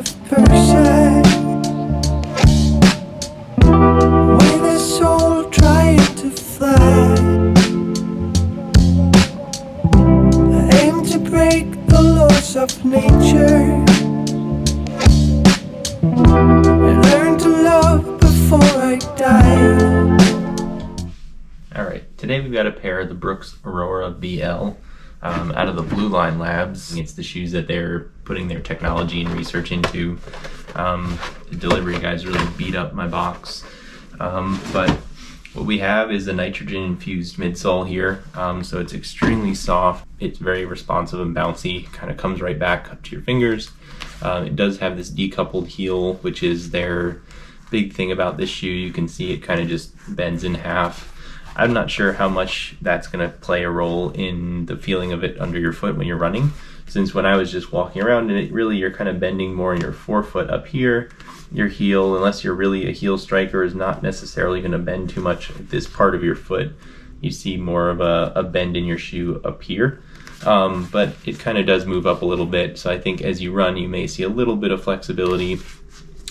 5%. With a soul trying to fly, I aim to break the laws of nature and learn to love before I die. Alright, today we've got a pair of the Brook's Aurora-BL out of the Blue Line Labs. It's the shoes that they're putting their technology and research into. The delivery guys really beat up my box. But what we have is a nitrogen infused midsole here. So it's extremely soft. It's very responsive and bouncy. Kind of comes right back up to your fingers. It does have this decoupled heel, which is their big thing about this shoe. You can see it kind of just bends in half. I'm not sure how much that's going to play a role in the feeling of it under your foot when you're running, since when I was just walking around and you're kind of bending more in your forefoot up here. Your heel, unless you're really a heel striker, is not necessarily going to bend too much at this part of your foot. You see more of a bend in your shoe up here, but it kind of does move up a little bit. So I think as you run, you may see a little bit of flexibility,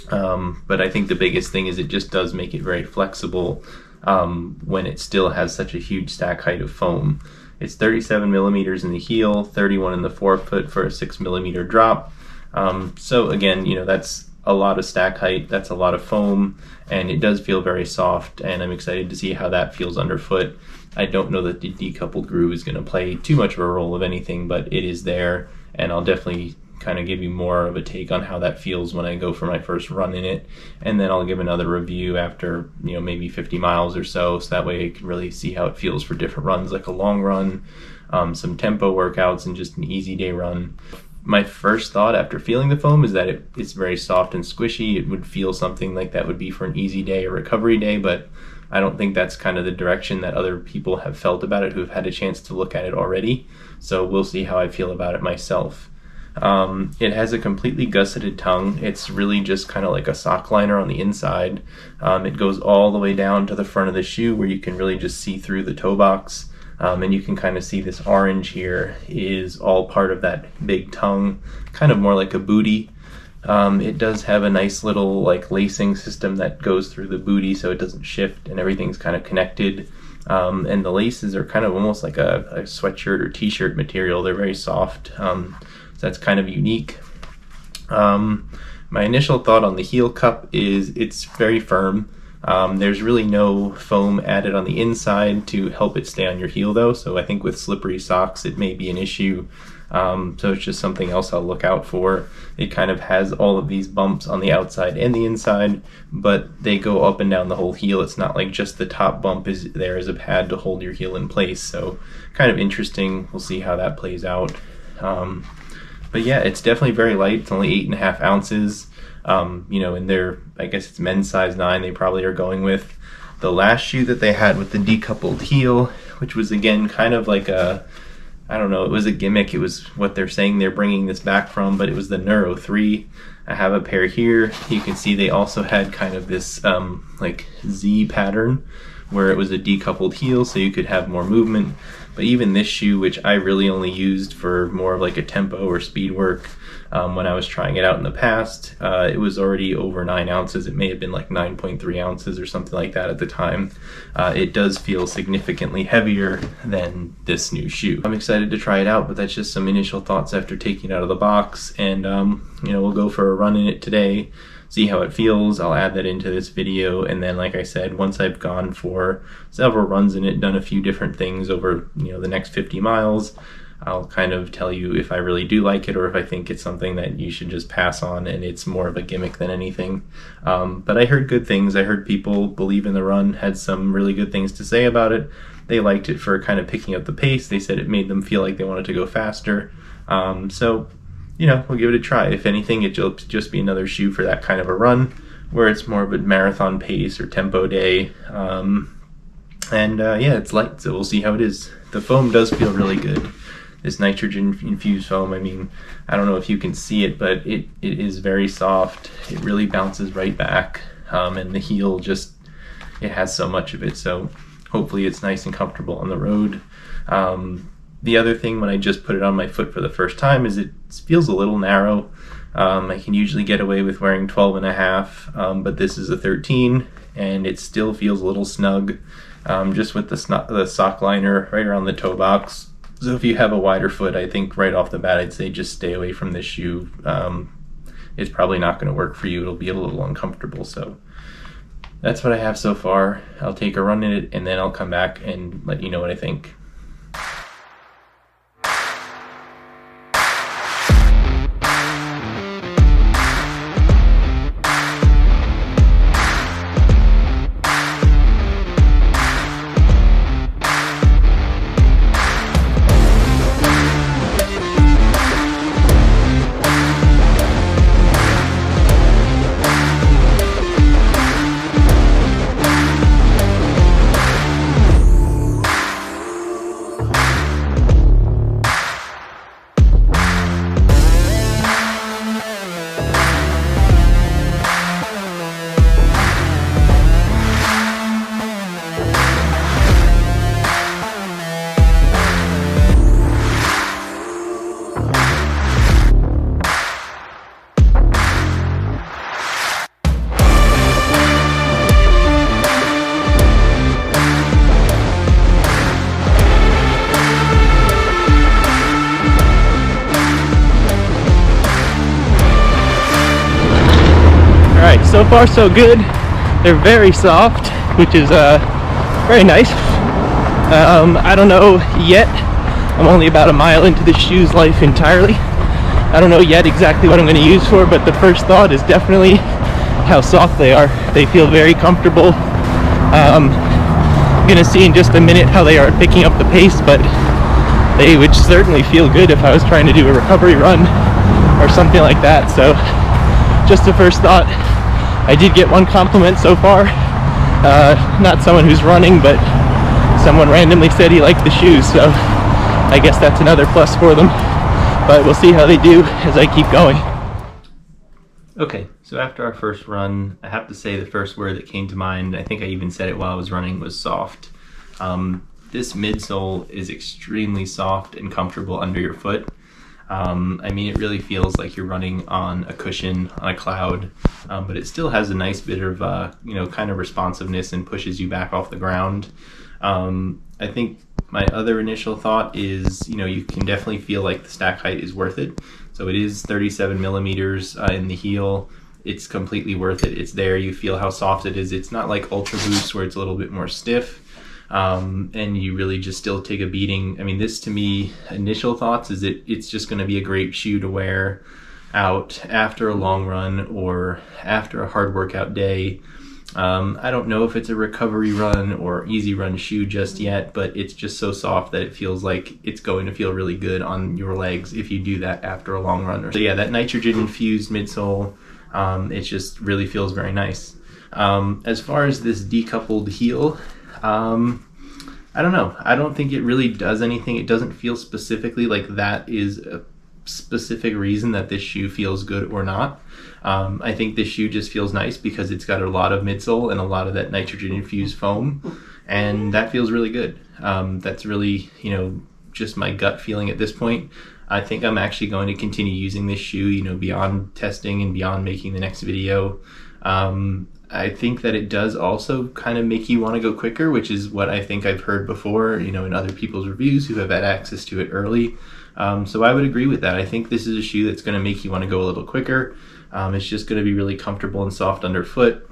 but I think the biggest thing is it just does make it very flexible when it still has such a huge stack height of foam. It's 37 millimeters in the heel, 31 in the forefoot for a 6 millimeter drop. So again, that's a lot of stack height, that's a lot of foam, and it does feel very soft, and I'm excited to see how that feels underfoot. I don't know that the decoupled groove is going to play too much of a role of anything, but it is there, and I'll definitely kind of give you more of a take on how that feels when I go for my first run in it, and then I'll give another review after maybe 50 miles or so that way I can really see how it feels for different runs, like a long run, some tempo workouts, and just an easy day run. My first thought after feeling the foam is that it's very soft and squishy. It would feel something like that would be for an easy day or recovery day, but I don't think that's kind of the direction that other people have felt about it who have had a chance to look at it already. So we'll see how I feel about it myself. It has a completely gusseted tongue. It's really just kind of like a sock liner on the inside. It goes all the way down to the front of the shoe where you can really just see through the toe box. And you can kind of see this orange here is all part of that big tongue, kind of more like a booty. It does have a nice little lacing system that goes through the booty so it doesn't shift and everything's kind of connected. And the laces are kind of almost like a sweatshirt or t-shirt material. They're very soft. So that's kind of unique. My initial thought on the heel cup is it's very firm. There's really no foam added on the inside to help it stay on your heel though, so I think with slippery socks it may be an issue. So it's just something else I'll look out for. It kind of has all of these bumps on the outside and the inside, but they go up and down the whole heel. It's not like just the top bump is there as a pad to hold your heel in place, so kind of interesting. We'll see how that plays out. But yeah, it's definitely very light. It's only 8.5 ounces. In their, I guess it's men's size 9, they probably are going with. The last shoe that they had with the decoupled heel, which was again kind of like it was a gimmick. It was what they're saying they're bringing this back from, but it was the Neuro 3. I have a pair here. You can see they also had kind of this Z pattern where it was a decoupled heel so you could have more movement. But even this shoe, which I really only used for more of a tempo or speed work when I was trying it out in the past, it was already over 9 ounces. It may have been 9.3 ounces or something like that at the time. It does feel significantly heavier than this new shoe. I'm excited to try it out, but that's just some initial thoughts after taking it out of the box, and we'll go for a run in it today, see how it feels. I'll add that into this video, and then like I said, once I've gone for several runs in it, done a few different things over the next 50 miles, I'll kind of tell you if I really do like it or if I think it's something that you should just pass on and it's more of a gimmick than anything. But I heard good things. I heard people believe in the run, had some really good things to say about it. They liked it for kind of picking up the pace. They said it made them feel like they wanted to go faster. So we'll give it a try. If anything, it'll just be another shoe for that kind of a run where it's more of a marathon pace or tempo day. Yeah, it's light, so we'll see how it is. The foam does feel really good. This nitrogen infused foam, I don't know if you can see it, but it is very soft. It really bounces right back, and the heel it has so much of it, so hopefully it's nice and comfortable on the road. The other thing when I just put it on my foot for the first time is it feels a little narrow. I can usually get away with wearing 12 and a half, but this is a 13 and it still feels a little snug, just with the sock liner right around the toe box. So if you have a wider foot, I think right off the bat I'd say just stay away from this shoe. It's probably not going to work for you. It'll be a little uncomfortable. So that's what I have so far. I'll take a run in it and then I'll come back and let you know what I think. Alright, so far so good. They're very soft, which is very nice. I don't know yet. I'm only about a mile into the shoe's life entirely. I don't know yet exactly what I'm going to use for, but the first thought is definitely how soft they are. They feel very comfortable. I'm going to see in just a minute how they are picking up the pace, but they would certainly feel good if I was trying to do a recovery run or something like that. So just the first thought. I did get one compliment so far, not someone who's running, but someone randomly said he liked the shoes, so I guess that's another plus for them, but we'll see how they do as I keep going. Okay, so after our first run, I have to say the first word that came to mind, I think I even said it while I was running, was soft. This midsole is extremely soft and comfortable under your foot. I mean, it really feels like you're running on a cushion, on a cloud, but it still has a nice bit of, kind of responsiveness and pushes you back off the ground. I think my other initial thought is, you can definitely feel like the stack height is worth it. So it is 37 millimeters in the heel. It's completely worth it. It's there. You feel how soft it is. It's not like Ultra Boost where it's a little bit more stiff. And you really just still take a beating. I mean, this to me, initial thoughts is it's just going to be a great shoe to wear out after a long run or after a hard workout day. I don't know if it's a recovery run or easy run shoe just yet, but it's just so soft that it feels like it's going to feel really good on your legs if you do that after a long run. So yeah, that nitrogen infused midsole, it just really feels very nice. As far as this decoupled heel, I don't know. I don't think it really does anything. It doesn't feel specifically like that is a specific reason that this shoe feels good or not. I think this shoe just feels nice because it's got a lot of midsole and a lot of that nitrogen infused foam, and that feels really good. That's really, just my gut feeling at this point. I think I'm actually going to continue using this shoe, beyond testing and beyond making the next video. I think that it does also kind of make you want to go quicker, which is what I think I've heard before, in other people's reviews who have had access to it early. So I would agree with that. I think this is a shoe that's going to make you want to go a little quicker. It's just going to be really comfortable and soft underfoot.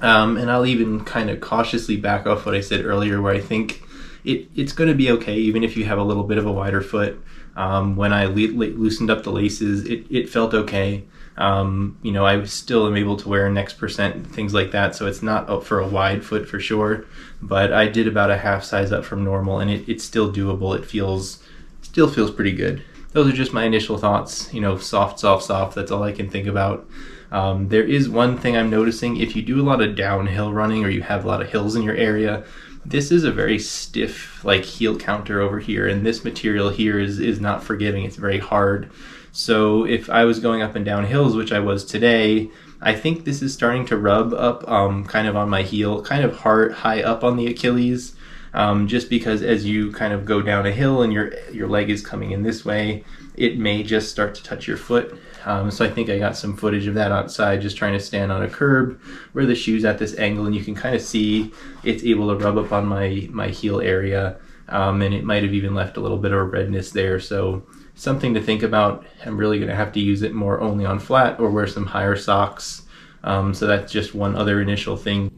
And I'll even kind of cautiously back off what I said earlier, where I think it's going to be okay, even if you have a little bit of a wider foot. When I loosened up the laces, it felt okay. I still am able to wear next percent, things like that, so it's not up for a wide foot for sure, but I did about a half size up from normal, and it's still doable. It still feels pretty good. Those are just my initial thoughts. Soft, soft, soft. That's all I can think about. There is one thing I'm noticing. If you do a lot of downhill running or you have a lot of hills in your area, this is a very stiff heel counter over here, and this material here is not forgiving. It's very hard. So if I was going up and down hills, which I was today, I think this is starting to rub up kind of on my heel, kind of high up on the Achilles. just because as you kind of go down a hill and your leg is coming in this way, it may just start to touch your foot. So I think I got some footage of that outside, just trying to stand on a curb where the shoe's at this angle, and you can kind of see it's able to rub up on my heel area, and it might have even left a little bit of a redness there. So something to think about. I'm really going to have to use it more only on flat or wear some higher socks. So that's just one other initial thing.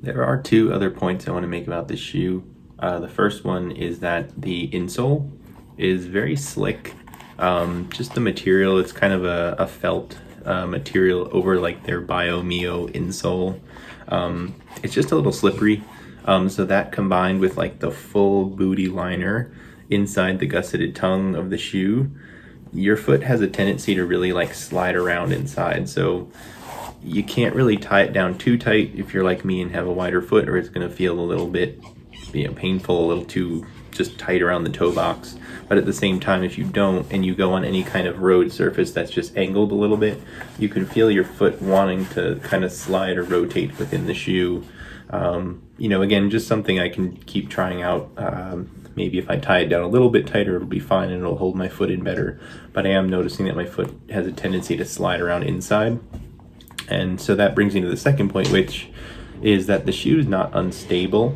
There are two other points I want to make about this shoe. The first one is that the insole is very slick. Just the material, it's kind of a felt material over like their Bio Mio insole. It's just a little slippery. So that combined with like the full booty liner inside the gusseted tongue of the shoe, your foot has a tendency to really like slide around inside. So you can't really tie it down too tight if you're like me and have a wider foot, or it's going to feel a little bit, painful, a little too just tight around the toe box. But at the same time, if you don't and you go on any kind of road surface that's just angled a little bit, you can feel your foot wanting to kind of slide or rotate within the shoe. Again, just something I can keep trying out. Maybe if I tie it down a little bit tighter, it'll be fine and it'll hold my foot in better. But I am noticing that my foot has a tendency to slide around inside. And so that brings me to the second point, which is that the shoe is not unstable.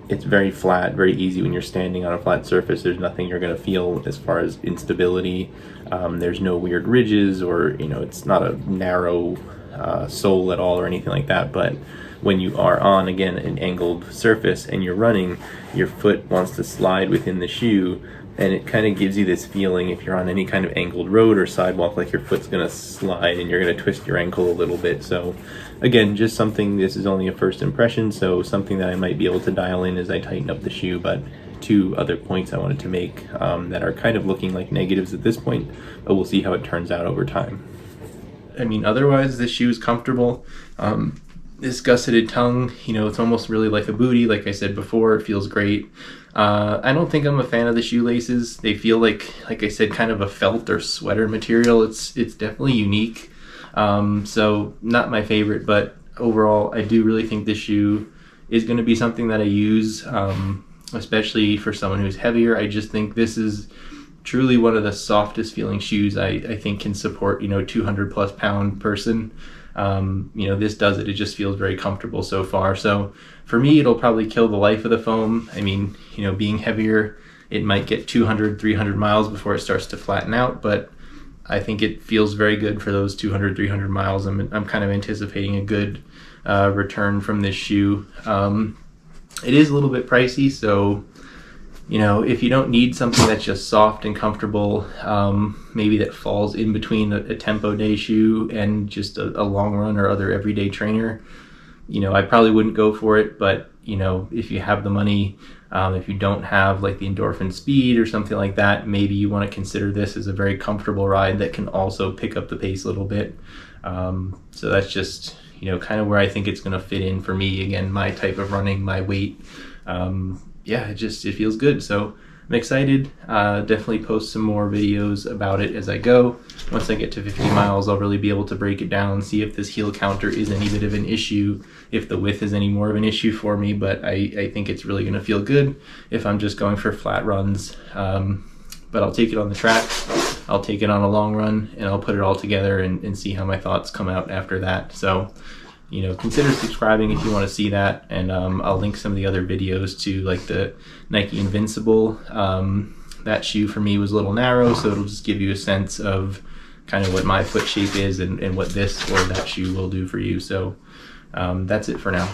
It's very flat, very easy when you're standing on a flat surface. There's nothing you're going to feel as far as instability. There's no weird ridges, or it's not a narrow sole at all or anything like that. But when you are on, again, an angled surface and you're running, your foot wants to slide within the shoe, and it kind of gives you this feeling, if you're on any kind of angled road or sidewalk, like your foot's going to slide and you're going to twist your ankle a little bit. So again, just something, this is only a first impression, so something that I might be able to dial in as I tighten up the shoe. But two other points I wanted to make that are kind of looking like negatives at this point, but we'll see how it turns out over time. Otherwise, this shoe is comfortable. This gusseted tongue, it's almost really like a booty. Like I said before, it feels great. I don't think I'm a fan of the shoelaces. They feel like I said, kind of a felt or sweater material. It's definitely unique. So not my favorite, but overall, I do really think this shoe is going to be something that I use, especially for someone who's heavier. I just think this is truly one of the softest feeling shoes I think can support, 200 plus pound person. This does it. It just feels very comfortable so far. So for me, it'll probably kill the life of the foam. Being heavier, it might get 200, 300 miles before it starts to flatten out, but I think it feels very good for those 200, 300 miles. I'm kind of anticipating a good return from this shoe. It is a little bit pricey, so if you don't need something that's just soft and comfortable, maybe that falls in between a tempo day shoe and just a long run or other everyday trainer, I probably wouldn't go for it. But if you have the money, if you don't have like the endorphin speed or something like that, maybe you want to consider this as a very comfortable ride that can also pick up the pace a little bit. So that's just kind of where I think it's going to fit in for me. Again, my type of running, my weight. It feels good. So I'm excited. Definitely post some more videos about it as I go. Once I get to 50 miles, I'll really be able to break it down, see if this heel counter is any bit of an issue, if the width is any more of an issue for me. But I think it's really going to feel good if I'm just going for flat runs. But I'll take it on the track, I'll take it on a long run, and I'll put it all together and see how my thoughts come out after that. So consider subscribing if you want to see that, and I'll link some of the other videos to like the Nike Invincible. That shoe for me was a little narrow, so it'll just give you a sense of kind of what my foot shape is and what this or that shoe will do for you. So that's it for now.